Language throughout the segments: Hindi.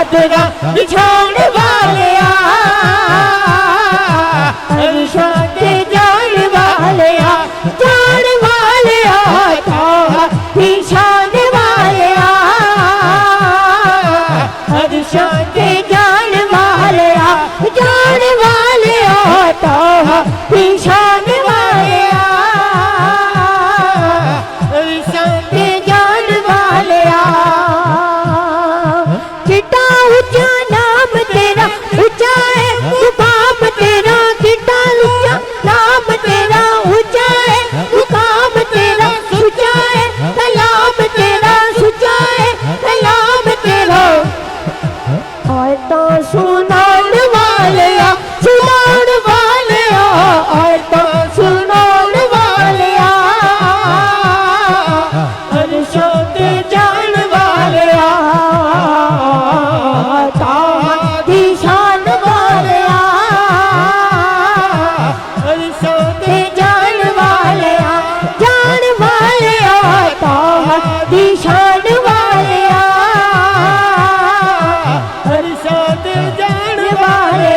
चादरा बिछाने वाले अरशों के जान वाले ताहा बिछाने वाले अरशों के जान वाले ताहा बिछाने वाले अरशों के जान वाले कितना ऊंचा नाम तेरा ऊंचा है मुकाम तेरा कितना ऊंचा नाम तेरा ऊंचा है मुकाम तेरा ऊंचा है कलाम तेरा ऊंचा है कलाम तेरा और तो सुनाने वाले और तो सुनाने वाले अरशों के जान वाले ताहा निशान वाले अरशों के जान वाले ताहा निशान वाले अरशों के जान वाले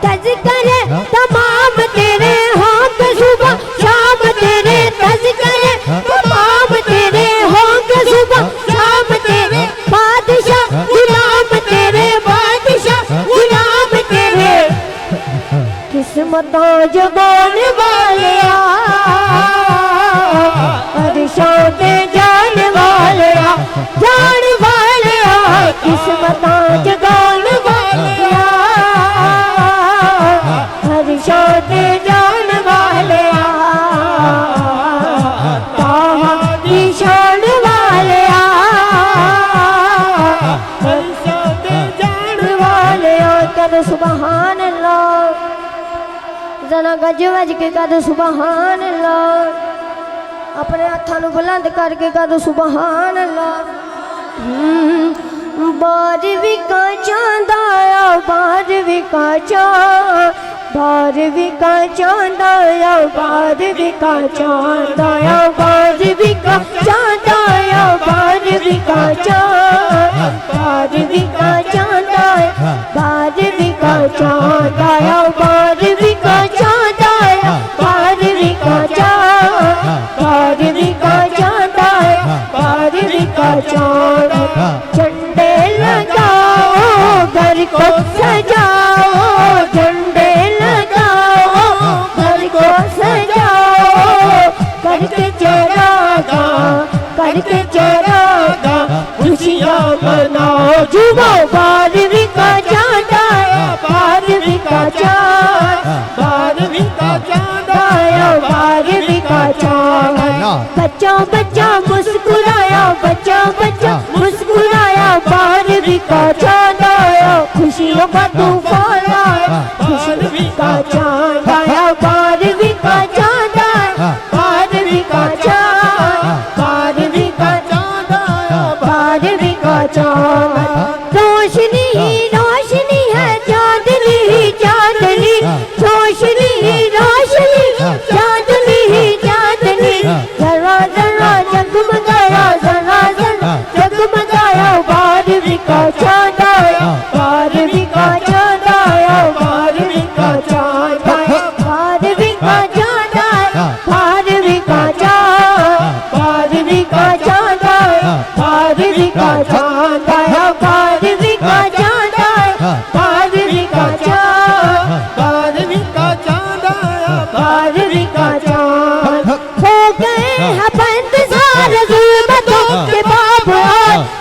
तज करे तमाम तेरे होंठ सुबह शाम तेरे तज करे तमाम तेरे होंठ सुबह शाम तेरे बादशाह गुलाम तेरे बादशाह गुलाम तेरे किस्मतों जगाने वाले अरशों के जान वाले किस्मतों जगाने वाले अरशों के जान वाले ताहा निशान वाले अरशों के जान वाले कर सुभान अल्लाह जना गज वज के कर सुभान अल्लाह अपने हाथों को बुलंद करके कर सुभान अल्लाह बारहवीं का चांद आया बारहवीं का चांद बारहवीं का चांद आया बारहवीं का चांद आया बारहवीं का चांद आया बारहवीं का चांद बारहवीं का चांद आया बारहवीं का चांद आया बारहवीं का चांद आया बारहवीं का चांद बारहवीं का चांद आया बारहवीं का चांद झंडे लगाओ घर को सजाओ झंडे लगाओ घर को सजाओ करके चरागा खुशियाँ मनाओ जुबो बारहवीं का चांद आया बारहवीं का चांद बारहवीं का चांद आया बारहवीं का चांद बच्चा बच्चा मुस्कुराया बच्चा बच्चा मुस्कुराया बारहवीं का चांद आया खुशियों का तूफान आया बारहवीं का चांद आया बारहवीं का चांद आया बारहवीं का चांद बारहवीं का चांद आया बारहवीं का चांद रोशनी ही रोशनी है चांदनी ही चांदनी रोशनी ही रोशनी चांदनी ही चांदनी जरा जरा जगमगाया जरा जरा जगमगाया बारहवीं का चांद आया बारहवीं का चांद आया बारहवीं का चांद आया बारहवीं का चांद आया बारहवीं का चांद बारहवीं का चांद आया बारहवीं का चांद आया बारहवीं का चांद आया बारहवीं का चांद बारहवीं का चांद आया बारहवीं का चांद हो गए हैं बंद सारे जुल्मतों के बाप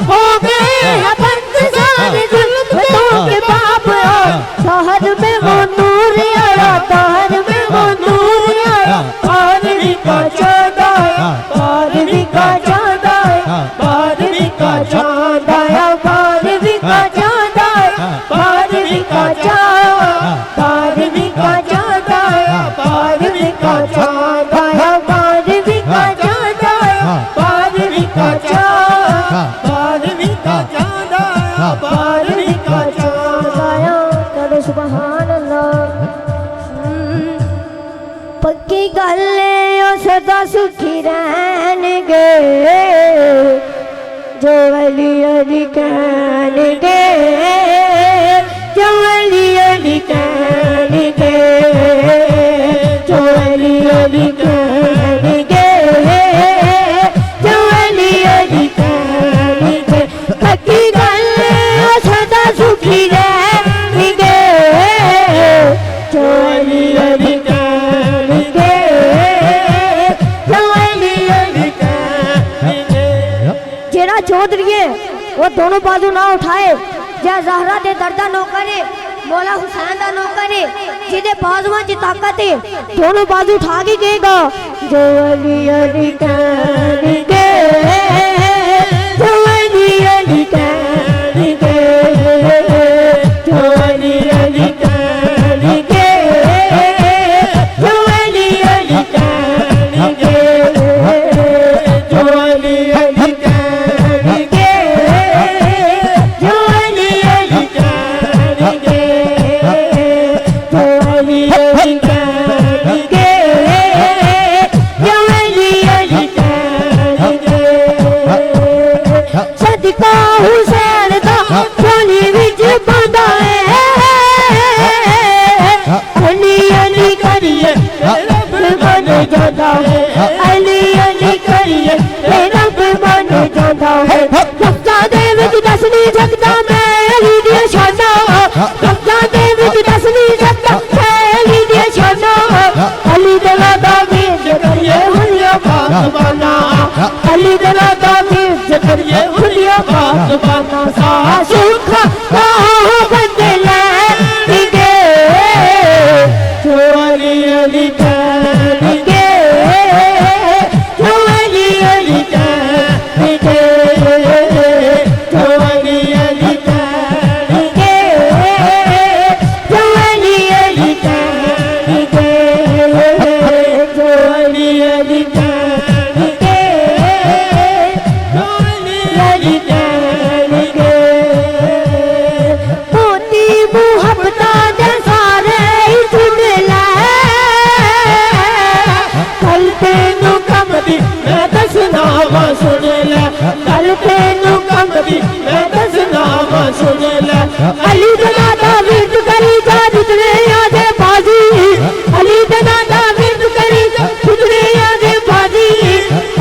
हो गए हैं बंद सारे जुल्मतों के बाप शहर में वो नूर आया शहर में वो नूर आया बारहवीं का चांद आया बारहवीं का चांद आया बारहवीं का चांद आया बारहवीं का चांद आया बारहवीं का चांद बारहवीं का चांद आया बारहवीं का चांद आया बारहवीं का चांद आया बारहवीं का चांद बारहवीं का चांद आया बारहवीं का चांद आया करो सुभान अल्लाह पक्की गल ओ सदा सुखी रहनगे जो अली अली कहने जो अली अली कहने जो अली अली कहने जो अली अली कहने पक्की गल सदा सुखी रहेंगे जो अली अली कहने जो अली अली कहने जेड़ा चौधरी है वो दोनों बाजू ना उठाए जै ज़हरा दे दर्दा नो करे मौला हुसैन दा नो करे जिदे बाजुआं च ताकत है दोनों बाजू उठा के कहेगा जो अली अली कहने जो अली अली कहने जो अली अली कहने जो अली अली कहने जो अली अली हुसैन दा झोली विच बंदा है अली अली करिए रब बन जाता है अली अली करिए रब बन जाता है लफ्ज़ां दे विच दस नहीं सकदा मैं अली दी शाना लफ्ज़ां दे विच दस नहीं सकदा मैं अली दी शाना अली दे लादा वीर करिए हुलिया बाना अली दे लादा वीर करिए हुलिया बाना सा सुख बंदे लेंगे जो अली अली कहेंगे जो अली अली कहेंगे जो अली अली कहेंगे जो अली अली कहेंगे जो अली अली कहेंगे जो अली अली कहेंगे मोती मुहब्बता दे सारे सुन ले कल तेनू कम दी मैं दसना वा सुन ले कल तेनू कम दी मैं दसना वा सुन ले अली दना दा विरद करी जा जितने आजे बाजी अली दना दा विरद करी जा जितने आजे बाजी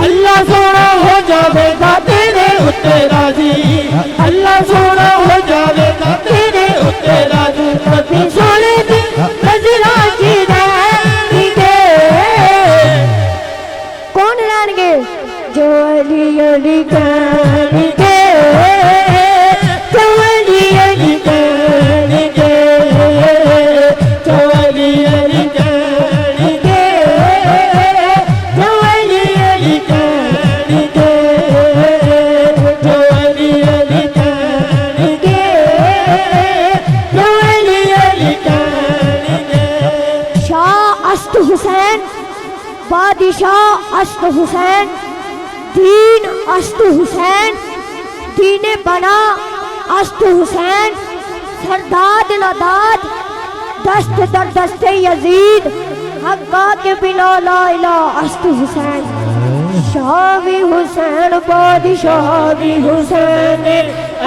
अल्लाह सोना हो जावेगा तेरे उत्ते राजी अल्लाह सोना हो जावेगा तेरे उत्ते राजी नबी सोने दी नजरा की रहेंगे कौन रहेंगे जो अली अली कहेंगे जो अली अली कहेंगे जो अली अली कहेंगे जो अली अली कहेंगे जो अली अली कहेंगे जो अली अली कहेंगे शाह अस्त हुसैन बादशाह अस्त हुसैन दीन अस्त हुसैन दीने बना अस्त हुसैन सरदाद नदाद दस्त दर दस्ते यजीद हक्का के बिना ला इला अस्त हुसैन शाही हुसैन बादशाह भी हुसैन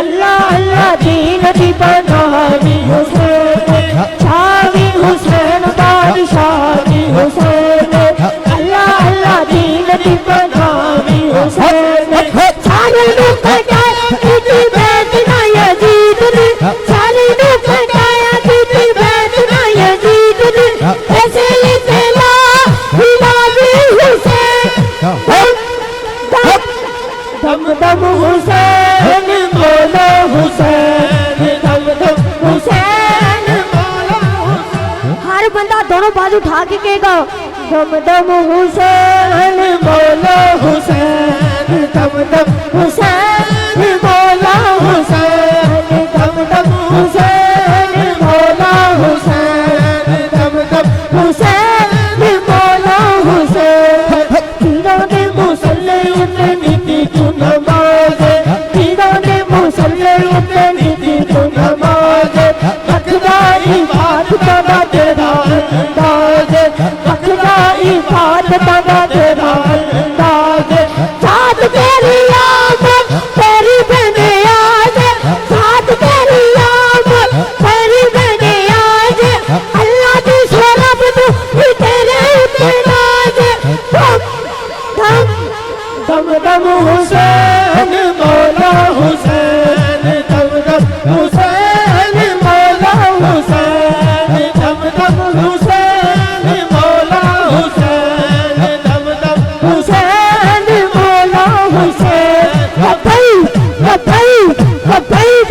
अल्लाह अल्लाह दीन दी बना भी हुसैन शाही हुसैन बादशाह भी हुसैन अल्लाह अल्लाह दीन दी बना भी हुसैन सारे नु कटाया किती बैत ना यजीद ने सारे नु कटाया किती बैत ना यजीद ने ऐसे ही तेला हिला भी हुसैन दम दम हुसैन मौला हुसैन दम दम हुसैन मौला हुसैन हर बंदा दोनों बाजू उठा के कहेगा दम दम हुसैन मौला हुसैन दम दम हुसैन मौला हुसैन दम दम हुसैन मौला हुसैन दम दम हुसैन मौला हुसैन तीरों ने मुसल्ले उतने नीति तू नमाज तीरों ने मुसल्ले उतने नीति तू नमाज हकदारी बात तबा तेरा अंदाज हकदारी बात तबा तेरा अंदाज चाँद तेरी आमद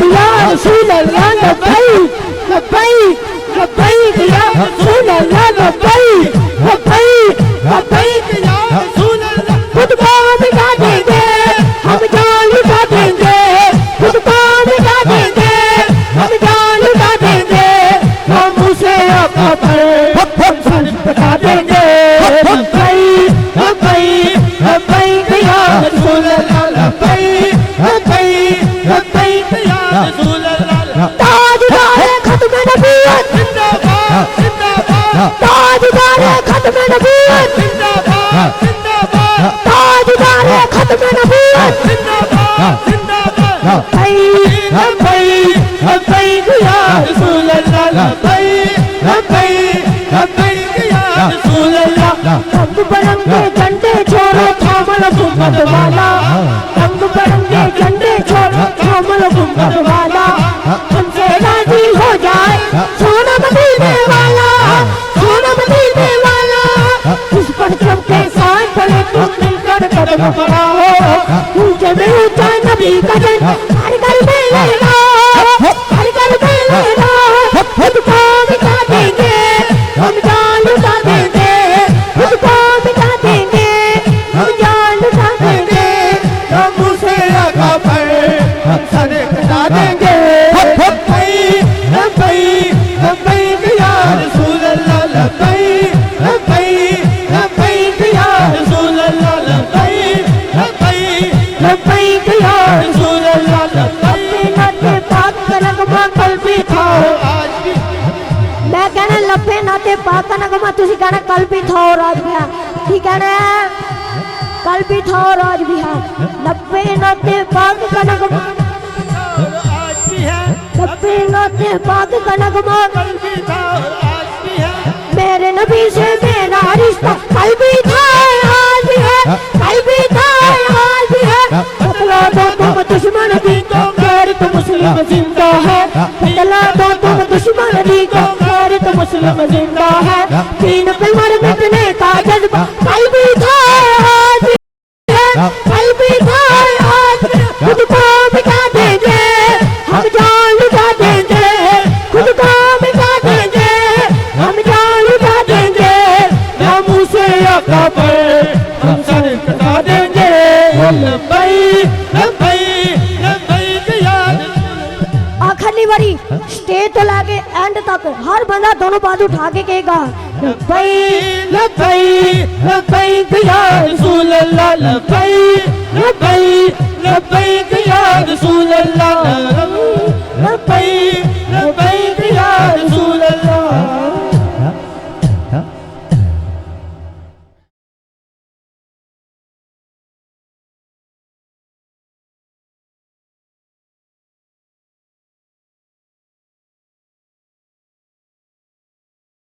लब्बैक या रसूल अल्लाह लब्बैक लब्बैक लब्बैक या रसूल अल्लाह लब्बैक लब्बैक लब्बैक या रसूल अल्लाह खुद को मिटा देंगे हम जान लुटा देंगे खुद को मिटा देंगे हम जान लुटा देंगे हम उसे अपना पर सर बता देंगे लब्बैक लब्बैक लब्बैक या रसूल अल्लाह लब्बैक लब्बैक लब्बैक या रसूल अल्लाह ताजदार खत्म नबूवत जिंदाबाद जिंदाबाद ताजदार खत्म नबूवत जिंदाबाद जिंदाबाद ताजदार खत्म नबूवत जिंदाबाद जिंदाबाद लब्बैक लब्बैक लब्बैक या रसूल अल्लाह लब्बैक लब्बैक लब्बैक या रसूल अल्लाह रंग बिरंगे झंडे छोड़ो थामल गुम्बद वाला रंग बिरंगे झंडे छोड़ो थामल गुम्बद वाला हमसे राजी हो जाए सोना मदीने वाला सोना मदीने वाला उस पर सबके साथ चले तुम मिलकर कदम बढ़ाओ ऊंचे में ऊंचा नबी का जन हर घर में लेना हर घर में लेना खुद को मिटा देंगे हम जान लुटा देंगे खुद को मिटा देंगे हम जान लुटा देंगे हम उसे आका पर हम सर कटा देंगे लब्बैक लब्बैक लब्बैक या रसूल अल्लाह लब्बैक लब्बैक लब्बैक या रसूल अल्लाह लब्बैक लब्बैक लब्बैक या रसूल अल्लाह लब्बैक नाते पाक का नगमा कल भी था आज भी मैं कहना लब्बे नाते पाक का नगमा तुसी कहना कल भी था और आज भी है ठीक है ना कल भी था और आज भी है लब्बे नाते पाक का नगमा आज भी है लब्बे नाते पाक का नगमा कल भी था और आज भी है मेरे नबी से मेरा रिश्ता कल भी था आज भी है कल भी था आज भी है बतला दो तुम दुश्मन भी को गैर तो मुस्लिम जिंदा है बतला दो तुम दुश्मन भी को गैर तो मुस्लिम जिंदा है दीन पे मर मिटने का जज्बा कल भी था आज भी है कल भी था आज भी खुद को मिटा देंगे हम जान लुटा देंगे खुद को मिटा देंगे हम जान लुटा देंगे हम उसे आका पर हम सर कटा देंगे लब्बैक लब्बैक लब्बैक या आखिरी बारी स्टेज तो लाके एंड तक हर बंदा दोनों बाजू उठा के कहेगा लब्बैक लब्बैक लब्बैक या रसूल अल्लाह लब्बैक लब्बैक लब्बैक या रसूल अल्लाह लब्बैक